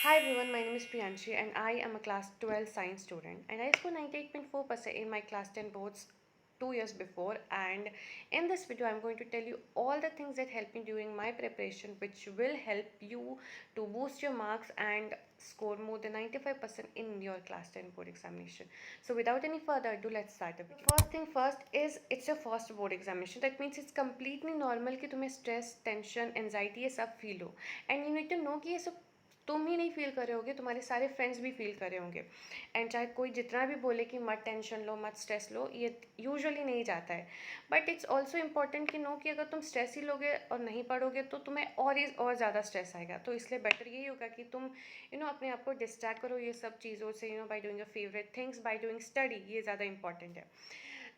Hi everyone, my name is Priyanshi and I am a class 12 science student and I scored 98.4% in my class 10 boards 2 years before, and in this video I'm going to tell you all the things that helped me during my preparation which will help you to boost your marks and score more than 95% in your class 10 board examination. So without any further ado, let's start the video. First thing first is it's your first board examination. That means it's completely normal कि तुम्हें stress, tension, anxiety ये सब feel हो, and you need to know कि ये सब तुम ही नहीं फील कर रहे होगे, तुम्हारे सारे फ्रेंड्स भी फील कर रहे होंगे। एंड चाहे कोई जितना भी बोले कि मत टेंशन लो, मत स्ट्रेस लो, ये यूजुअली नहीं जाता है। बट इट्स ऑल्सो इम्पॉर्टेंट कि नो कि अगर तुम स्ट्रेस ही लोगे और नहीं पढ़ोगे तो तुम्हें और ज़्यादा स्ट्रेस आएगा। तो इसलिए बेटर यही होगा कि तुम अपने आप को डिस्ट्रैक्ट करो ये सब चीज़ों से, by doing your favourite things, by doing study, ये ज़्यादा इंपॉर्टेंट है।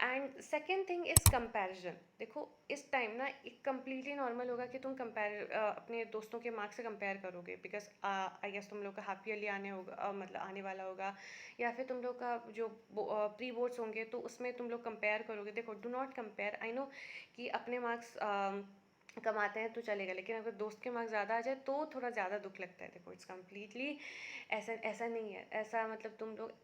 And second thing is comparison. देखो इस टाइम ना एक कम्प्लीटली नॉर्मल होगा कि तुम अपने दोस्तों के मार्क्स से कंपेयर करोगे, बिकॉज आई गेस तुम लोग का हाफ ईयरली आने होगा, मतलब आने वाला होगा, या फिर तुम लोग का जो प्री बोर्ड्स होंगे तो उसमें तुम लोग कंपेयर करोगे। देखो do not compare. I know कि अपने मार्क्स कमाते हैं तो चलेगा, लेकिन अगर दोस्त के मार्क्स ज़्यादा आ जाए तो थोड़ा ज़्यादा दुख लगता है। देखो इट्स कम्प्लीटली ऐसा ऐसा नहीं है, ऐसा मतलब तुम लोग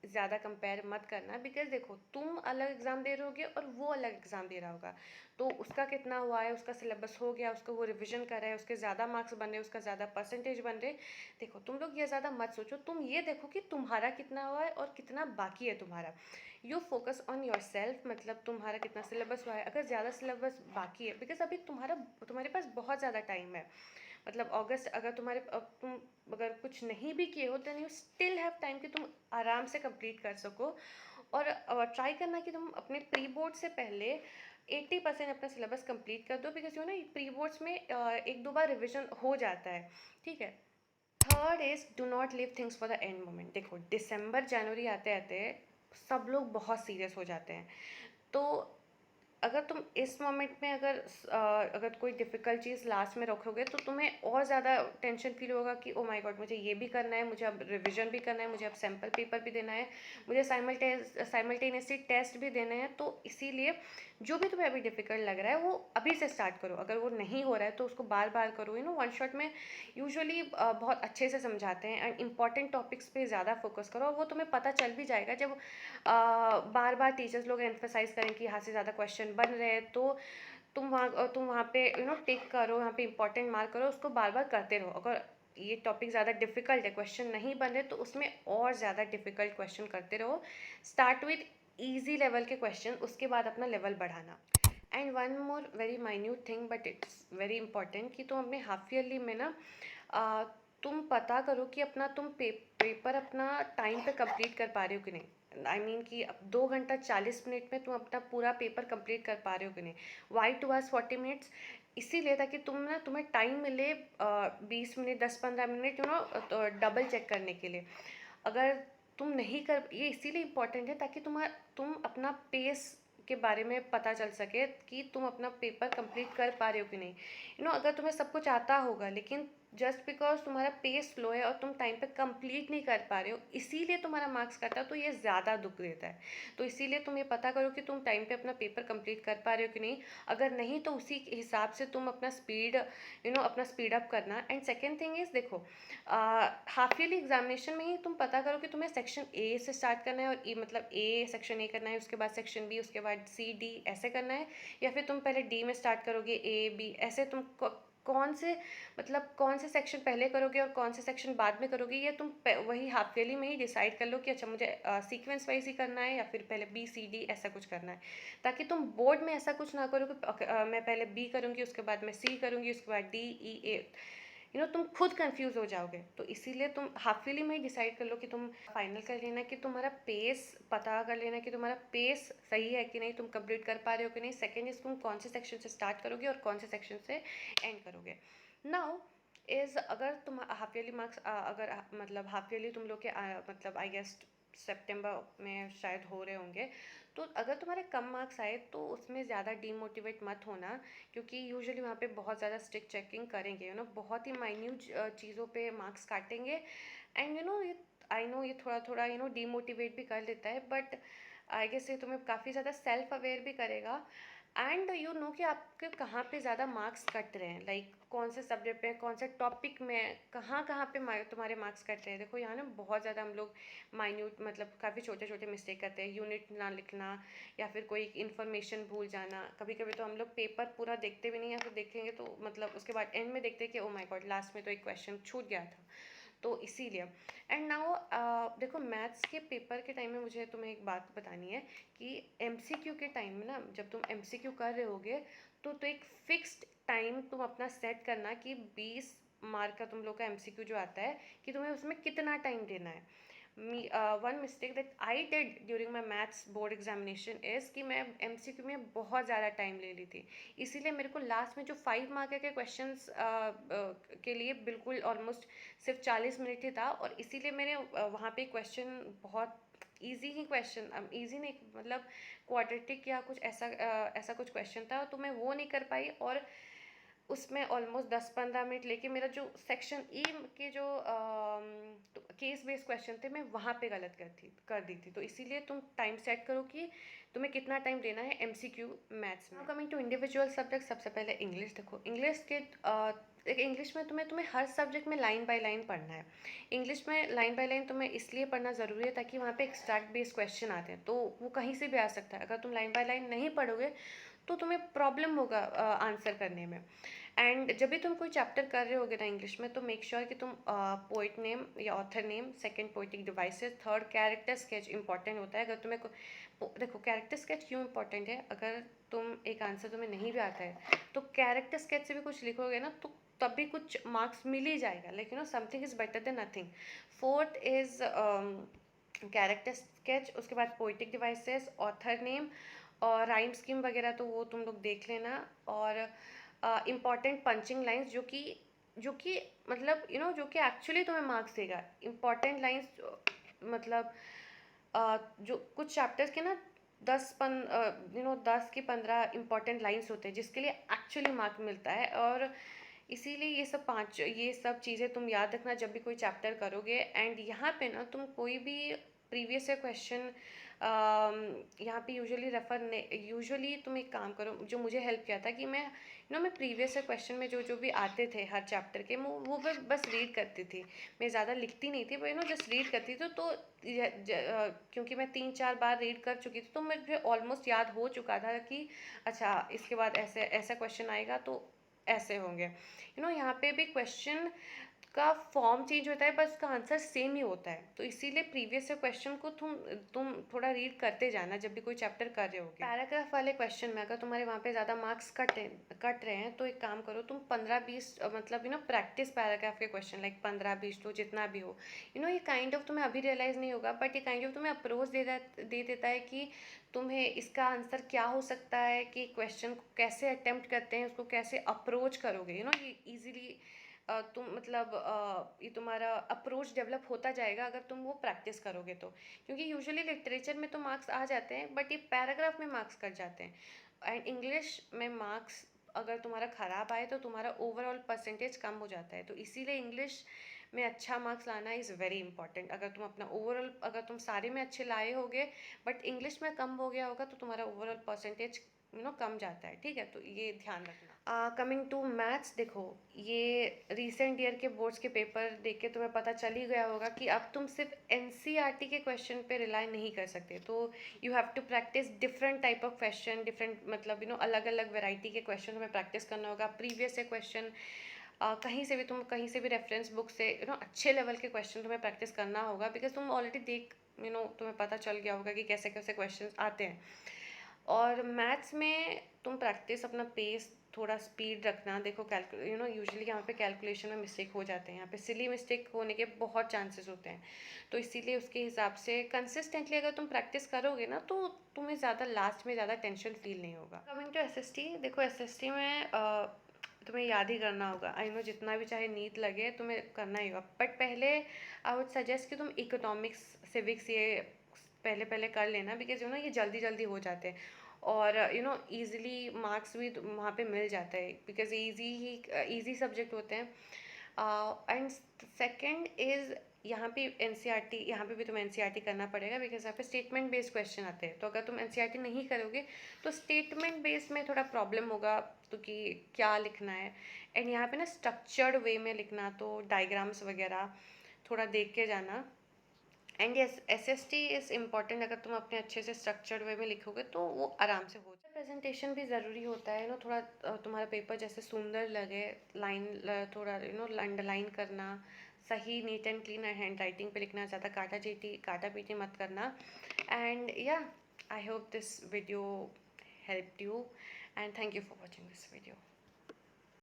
ज़्यादा कंपेयर मत करना, बिकॉज देखो तुम अलग एग्ज़ाम दे रहे होगे और वो अलग एग्ज़ाम दे रहा होगा, तो उसका कितना हुआ है, उसका सिलेबस हो गया, उसको वो रिवीजन कर रहा है, उसके ज़्यादा मार्क्स बन रहे, उसका ज़्यादा परसेंटेज बन रहे। देखो तुम लोग ये ज़्यादा मत सोचो, तुम ये देखो कि तुम्हारा कितना हुआ है और कितना बाकी है तुम्हारा। You focus on your self, मतलब तुम्हारा कितना सिलेबस हुआ है। अगर ज़्यादा सिलेबस बाकी है, बिकॉज अभी तुम्हारे पास बहुत ज़्यादा टाइम है, मतलब अगस्त, अगर तुम अगर कुछ नहीं भी किए हो then you still have time कि तुम आराम से कंप्लीट कर सको। और ट्राई करना कि तुम अपने प्री बोर्ड से पहले 80% अपना सिलेबस कंप्लीट कर दो, बिकॉज प्री बोर्ड्स में एक दो बार रिविजन हो जाता है, ठीक है। Third is do not leave things for the end moment. देखो दिसंबर जनवरी आते आते सब लोग बहुत सीरियस हो जाते हैं, तो अगर तुम इस मोमेंट में अगर कोई डिफ़िकल्ट चीज़ लास्ट में रखोगे तो तुम्हें और ज़्यादा टेंशन फील होगा कि ओ माय गॉड, मुझे ये भी करना है, मुझे अब रिवीजन भी करना है, मुझे अब सैम्पल पेपर भी देना है, मुझे साइमल्टेनियसली टेस्ट भी देने हैं। तो इसीलिए जो भी तुम्हें अभी डिफ़िकल्ट लग रहा है वो अभी से स्टार्ट करो। अगर वो नहीं हो रहा है तो उसको बार बार करो। वन शॉट में यूजुअली बहुत अच्छे से समझाते हैं, एंड इंपॉर्टेंट टॉपिक्स पे ज़्यादा फोकस करो, और वो तुम्हें पता चल भी जाएगा जब बार बार टीचर्स लोग एम्फेसाइज करें कि यहाँ से ज़्यादा क्वेश्चन बन रहे हैं, तो तुम वहाँ पे टिक करो, यहाँ पे इंपॉर्टेंट मार्क करो, उसको बार बार करते रहो। अगर ये टॉपिक ज़्यादा डिफिकल्ट है, क्वेश्चन नहीं बन रहे, तो उसमें और ज़्यादा डिफिकल्ट क्वेश्चन करते रहो। स्टार्ट विथ ईजी लेवल के क्वेश्चन, उसके बाद अपना लेवल बढ़ाना। And one more very minute thing but it's very important कि तुम अपने हाफ ईयरली में ना तुम पता करो कि अपना तुम पेपर अपना टाइम पे कंप्लीट कर पा रहे हो कि नहीं। आई मीन कि अब 2 घंटा 40 मिनट में तुम अपना पूरा पेपर कंप्लीट कर पा रहे हो कि नहीं। वाई 2 hours 40 minutes, इसीलिए ताकि तुम्हें टाइम मिले 20 मिनट 10-15 मिनट डबल चेक करने के लिए। अगर तुम नहीं कर, ये इसीलिए इम्पोर्टेंट है ताकि तुम अपना पेस के बारे में पता चल सके कि तुम अपना पेपर कंप्लीट कर पा रहे हो कि नहीं। अगर तुम्हें सब कुछ आता होगा, लेकिन जस्ट बिकॉज तुम्हारा पेस स्लो है और तुम टाइम पे कंप्लीट नहीं कर पा रहे हो, इसीलिए तुम्हारा मार्क्स कटा, तो ये ज़्यादा दुख देता है। तो इसीलिए तुम ये पता करो कि तुम टाइम पे अपना पेपर कंप्लीट कर पा रहे हो कि नहीं। अगर नहीं तो उसी हिसाब से तुम अपना स्पीड अप करना। एंड सेकेंड थिंग इज़, देखो हाफ ईयरली एग्जामिनेशन में ही तुम पता करो कि तुम्हें सेक्शन ए से स्टार्ट करना है, और मतलब सेक्शन ए करना है, उसके बाद सेक्शन बी, उसके बाद सी डी ऐसे करना है, या फिर तुम पहले डी में स्टार्ट करोगे, ए बी ऐसे। तुम कौन से सेक्शन पहले करोगे और कौन से सेक्शन बाद में करोगे, ये तुम वही हाफ ईयरली में ही डिसाइड कर लो कि अच्छा मुझे सीक्वेंस वाइज ही करना है या फिर पहले बी सी डी ऐसा कुछ करना है, ताकि तुम बोर्ड में ऐसा कुछ ना करो कि मैं पहले बी करूँगी, उसके बाद मैं सी करूँगी, उसके बाद डी ई ए। तुम खुद कंफ्यूज हो जाओगे। तो इसीलिए तुम हाफ ईयरली में ही डिसाइड कर लो कि तुम फाइनल कर लेना कि तुम्हारा पेस, पता कर लेना कि तुम्हारा पेस सही है कि नहीं, तुम कंप्लीट कर पा रहे हो कि नहीं। सेकेंड इज तुम कौन से सेक्शन से स्टार्ट करोगे और कौन से सेक्शन से एंड करोगे। नाउ इज़, अगर तुम हाफ ईयरली मार्क्स अगर मतलब हाफ ईयरली तुम लोग के मतलब आई गेस सितंबर में शायद हो रहे होंगे, तो अगर तुम्हारे कम मार्क्स आए तो उसमें ज़्यादा डीमोटिवेट मत होना, क्योंकि यूजुअली वहाँ पे बहुत ज़्यादा स्ट्रिक्ट चेकिंग करेंगे, बहुत ही माइन्यूट चीज़ों पे मार्क्स काटेंगे। एंड ये आई नो ये थोड़ा थोड़ा डीमोटिवेट भी कर लेता है, बट आई गेस ये तुम्हें काफ़ी ज़्यादा सेल्फ अवेयर भी करेगा। एंड यू नो कि आपके कहाँ पे ज़्यादा मार्क्स कट रहे हैं, लाइक कौन से सब्जेक्ट पे, कौन से टॉपिक में, कहाँ कहाँ पे तुम्हारे मार्क्स कट रहे हैं। देखो यहाँ ना बहुत ज़्यादा हम लोग माइन्यूट मतलब काफ़ी छोटे छोटे मिस्टेक करते हैं, यूनिट ना लिखना या फिर कोई इन्फॉर्मेशन भूल जाना। कभी कभी तो हम लोग पेपर पूरा देखते भी नहीं है, फिर देखेंगे तो मतलब उसके बाद एंड में देखते हैं कि ओ माय गॉड लास्ट में तो एक क्वेश्चन छूट गया था। तो इसीलिए एंड नाउ देखो मैथ्स के पेपर के टाइम में मुझे तुम्हें एक बात बतानी है कि एमसीक्यू के टाइम में ना, जब तुम एमसीक्यू कर रहे होगे तो एक फिक्स्ड टाइम तुम अपना सेट करना कि 20 मार्क का तुम लोग का एमसीक्यू जो आता है कि तुम्हें उसमें कितना टाइम देना है। One mistake that I did during my maths board examination is कि मैं एमसीक्यू में बहुत ज़्यादा टाइम ले ली थी। इसीलिए मेरे को लास्ट में जो 5 मार्क के क्वेश्चंस के लिए बिल्कुल ऑलमोस्ट सिर्फ 40 मिनट ही था, और इसीलिए मैंने वहाँ पे क्वेश्चन बहुत इजी ही क्वेश्चन, इजी नहीं मतलब क्वाड्रेटिक या कुछ ऐसा ऐसा कुछ क्वेश्चन था, तो मैं वो नहीं कर पाई, और उसमें ऑलमोस्ट 10-15 मिनट लेके मेरा जो सेक्शन ई के जो केस बेस्ड क्वेश्चन थे मैं वहाँ पे गलत कर दी थी। तो इसीलिए तुम टाइम सेट करो कि तुम्हें कितना टाइम देना है एमसीक्यू मैथ्स में। कमिंग टू इंडिविजुअल सब्जेक्ट, सबसे पहले इंग्लिश देखो। इंग्लिश के इंग्लिश में तुम्हें हर सब्जेक्ट में लाइन बाय लाइन पढ़ना है। इंग्लिश में लाइन बाय लाइन तुम्हें इसलिए पढ़ना ज़रूरी है ताकि वहाँ पे एक्सट्रैक्ट बेस्ड क्वेश्चन आते हैं, तो वो कहीं से भी आ सकता है। अगर तुम लाइन बाय लाइन नहीं पढ़ोगे तो तुम्हें प्रॉब्लम होगा आंसर करने में। एंड जब भी तुम कोई चैप्टर कर रहे होगे ना इंग्लिश में, तो मेक श्योर कि तुम पोइट नेम या author name, second poetic devices, third character sketch important होता है। अगर तुम्हें देखो कैरेक्टर स्केच क्यों इंपॉर्टेंट है, अगर तुम एक आंसर तुम्हें नहीं भी आता है तो कैरेक्टर स्केच से भी कुछ लिखोगे ना तो तब भी कुछ मार्क्स मिल ही जाएगा, like you know something is better than nothing. Fourth is character sketch, उसके बाद पोइटिक डिवाइसेस, ऑथर नेम और राइम स्कीम वगैरह तो वो तुम लोग देख लेना। और इम्पॉर्टेंट पंचिंग लाइंस जो कि मतलब जो कि एक्चुअली तुम्हें मार्क्स देगा। इम्पॉर्टेंट लाइंस मतलब जो कुछ चैप्टर्स के ना 10 की 15 इम्पॉर्टेंट लाइंस होते हैं जिसके लिए एक्चुअली मार्क मिलता है। और इसीलिए ये सब चीज़ें तुम याद रखना जब भी कोई चैप्टर करोगे। एंड यहाँ पे ना तुम कोई भी प्रीवियस ईयर क्वेश्चन यहाँ पे यूजुअली तुम एक काम करो, जो मुझे हेल्प किया था कि मैं प्रीवियस ईयर क्वेश्चन में जो जो भी आते थे हर चैप्टर के, वो बस रीड करती थी। मैं ज़्यादा लिखती नहीं थी, पर जस्ट रीड करती थी। तो क्योंकि मैं 3-4 बार रीड कर चुकी थी तो मुझे ऑलमोस्ट याद हो चुका था कि अच्छा इसके बाद ऐसे ऐसा क्वेश्चन आएगा तो ऐसे होंगे। यहाँ पे भी क्वेश्चन का फॉर्म चेंज होता है, बस उसका आंसर सेम ही होता है। तो इसीलिए प्रीवियस क्वेश्चन को तुम थोड़ा रीड करते जाना जब भी कोई चैप्टर कर रहे होगे। पैराग्राफ वाले क्वेश्चन में अगर तुम्हारे वहाँ पे ज़्यादा मार्क्स कट रहे हैं तो एक काम करो, तुम 15-20 मतलब प्रैक्टिस पैराग्राफ के क्वेश्चन, लाइक 15-20 तो जितना भी हो। ये काइंड ऑफ तुम्हें अभी रियलाइज़ नहीं होगा, बट ये काइंड ऑफ तुम्हें अप्रोच दे देता है कि तुम्हें इसका आंसर क्या हो सकता है, कि क्वेश्चन को कैसे अटेम्प्ट करते हैं, उसको कैसे अप्रोच करोगे। ये ईजिली तुम मतलब ये तुम्हारा अप्रोच डेवलप होता जाएगा अगर तुम वो प्रैक्टिस करोगे तो। क्योंकि यूजुअली लिटरेचर में तो मार्क्स आ जाते हैं, बट ये पैराग्राफ में मार्क्स कट जाते हैं। एंड इंग्लिश में मार्क्स अगर तुम्हारा ख़राब आए तो तुम्हारा ओवरऑल परसेंटेज कम हो जाता है। तो इसीलिए इंग्लिश में अच्छा मार्क्स लाना इज़ वेरी इंपॉर्टेंट। अगर तुम अपना ओवरऑल, अगर तुम सारे में अच्छे लाए होगे बट इंग्लिश में कम हो गया होगा तो तुम्हारा ओवरऑल परसेंटेज कम जाता है। ठीक है, तो ये ध्यान रखना। कमिंग टू मैथ्स, देखो ये रिसेंट ईयर के बोर्ड्स के पेपर देख के तुम्हें पता चल ही गया होगा कि अब तुम सिर्फ एनसीईआरटी के क्वेश्चन पे रिलाई नहीं कर सकते। तो you have to practice different type of question, different मतलब अलग अलग वेराइटी के क्वेश्चन तुम्हें प्रैक्टिस करना होगा। प्रीवियस ईयर क्वेश्चन कहीं से भी रेफरेंस बुक से अच्छे लेवल के क्वेश्चन तुम्हें प्रैक्टिस करना होगा, बिकॉज तुम ऑलरेडी तुम्हें पता चल गया होगा कि कैसे कैसे क्वेश्चन आते हैं। और मैथ्स में तुम प्रैक्टिस अपना पेस थोड़ा स्पीड रखना। देखो यूजुअली यहाँ पे कैलकुलेशन में मिस्टेक हो जाते हैं, यहाँ पे सिली मिस्टेक होने के बहुत चांसेस होते हैं। तो इसीलिए उसके हिसाब से कंसिस्टेंटली अगर तुम प्रैक्टिस करोगे ना तो तुम्हें ज़्यादा लास्ट में ज़्यादा टेंशन फील नहीं होगा। कमिंग टू एसएसटी, देखो एसएसटी में तुम्हें याद ही करना होगा। आई नो जितना भी चाहे नीट लगे तुम्हें करना ही होगा, बट पहले आई वुड सजेस्ट कि तुम इकोनॉमिक्स, सिविक्स ये पहले पहले कर लेना, बिकॉज ये जल्दी जल्दी हो जाते हैं और ईजिली मार्क्स भी वहाँ पे मिल जाता है, बिकॉज ईजी सब्जेक्ट होते हैं। एंड सेकेंड इज़ यहाँ पे एनसीईआरटी, यहाँ पे भी तुम्हें एनसीईआरटी करना पड़ेगा बिकॉज यहाँ पे स्टेटमेंट बेस्ड क्वेश्चन आते हैं। तो अगर तुम एनसीईआरटी नहीं करोगे तो स्टेटमेंट बेस्ड में थोड़ा प्रॉब्लम होगा, तो कि क्या लिखना है। एंड यहाँ पे ना स्ट्रक्चर्ड वे में लिखना, तो डायग्राम्स वगैरह थोड़ा देख के जाना। And yes, SST is important. अगर तुम अपने अच्छे से स्ट्रक्चर्ड वे में लिखोगे तो वो आराम से हो जाए। प्रेजेंटेशन भी ज़रूरी होता है ना, थोड़ा तुम्हारा पेपर जैसे सुंदर लगे, लाइन थोड़ा अंडरलाइन करना, सही neat and clean hand writing पे लिखना, ज़्यादा काटा पीटी मत करना। एंड या, I hope this video helped you, and thank you for watching this video.